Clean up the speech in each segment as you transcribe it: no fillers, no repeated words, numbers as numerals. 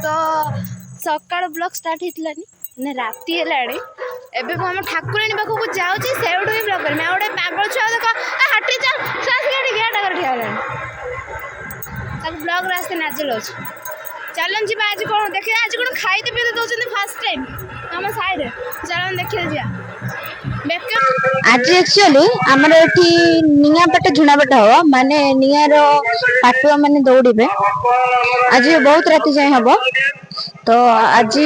तो सकाळ blog start होतलानी ना राति हेलाणी एबे हम ठाकुराणी पाखक जाऊँगी से ही ब्लॉग करमी आ गोटे पागल छुआ देख हटी चल गेटा कर ठिया ब्लॉग रास्ते नाचल अच्छे चलन जी आज कौन देखिए आज कौन खाईते पीते दौरान फास्ट टाइम आम साइड चलन देखिए जा आज एक्चुअली आमर एठी निया पटे झुना पटे हो माने नियार पाटुआ माने दौड़े आज बहुत राति जाए हम तो आज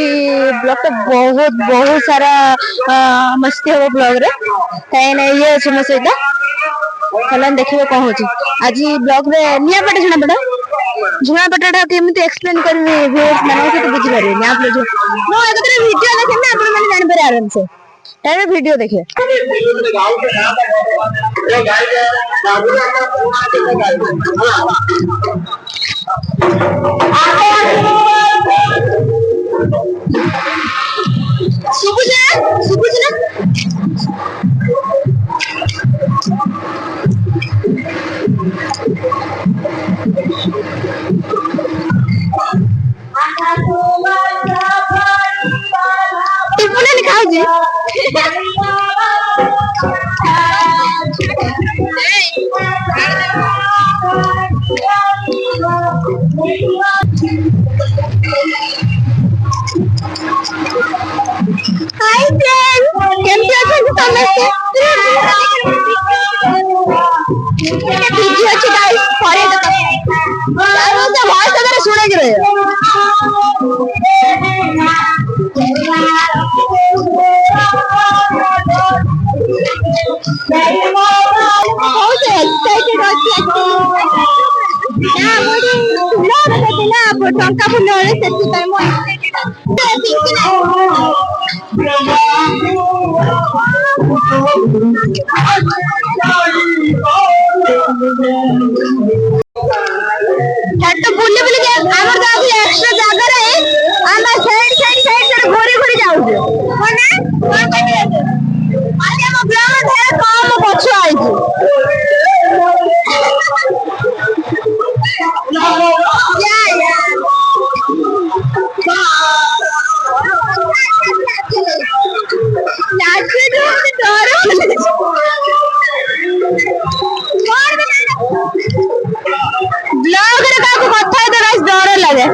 ब्लॉग तो बहुत बहुत सारा मस्ती हम ब्लॉग रे कहीं ये अच्छे मो सहित चलन देखिए कौन हो आज ब्लॉग रे निया पटे झुना पटा केमती एक्सप्लेन करबी व्यूअर्स माने से बुझी पारे आप लोग मो एकरे वीडियो देखे ना अपन माने जान पारे आराम से टाइम वीडियो देखिए सुबुज ना टिपुना निकाल जी हाय फ्रेंड केमती अछन समस्त बिजी अछि गाइस परे तो यार से वॉइस अगर सुने के रहे बहुत एक्साइटेड अछि ना मोरी ब्लॉग देखे ना टंका फुले वाले सेति टाइम मो एक्साइटेड तो बुले बुले के हमर गांव के एक्स्ट्रा जगह रहे हम साइड घोरी घोरी जाऊ कोना कोन कटी आज हम ब्लॉग धरे काम पछ आई ब्लॉग रे काको कथा दे गाइस डर लागे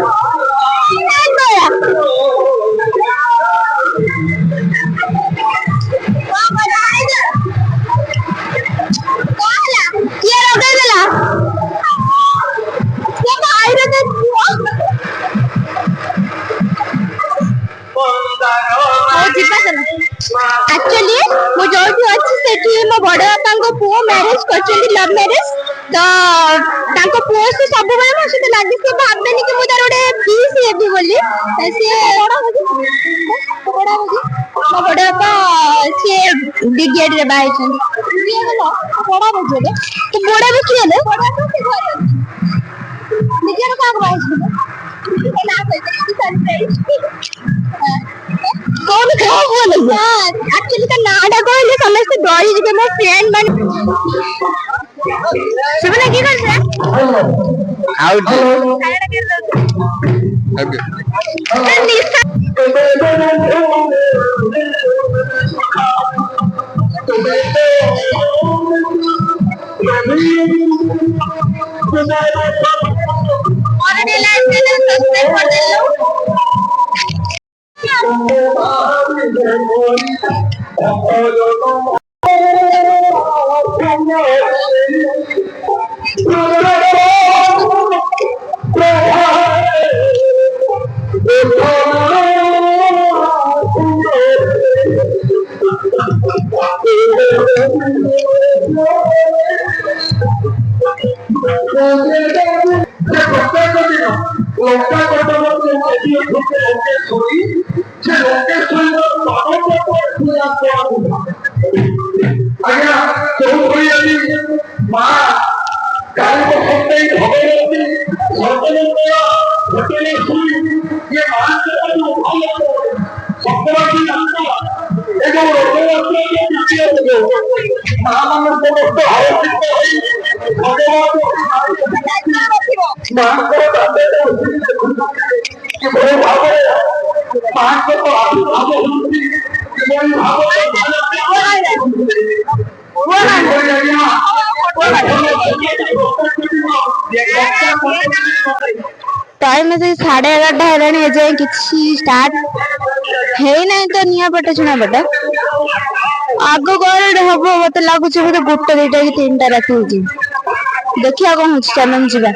एक्चुअली मो जोठी अछि सेठी मो बड़ बापा को पुओ मैरिज करछली लव मैरिज तो तांको पुओ से सब बेले मो से लागी से भाबेनी कि मो तार ओडे पीस हेबी बोली से बड़ा होगी मो बड़ बापा से डिगेट रे बाई छन ये होला बड़ा बजे रे तो बड़ा बजे ले बड़ा तो से घर निजेर का बाई छन ना कोई सरप्राइज कौन खाओ बोले एक्चुअली का नाडा कहले समस्त डरी जे मो फ्रेंड माने सुबह की कर से आउट खाना के लो ओके निशा और डे लाइक चैनल सब्सक्राइब कर दे लो टाइम से 11:30 हेलानी एजाए किसी स्टार्ट है ना तो निया पट छुना पट आग गरे हम मत लगुच बोधे 1 2 कि 3टा राति हो देखिया कौन हो चलन जीवा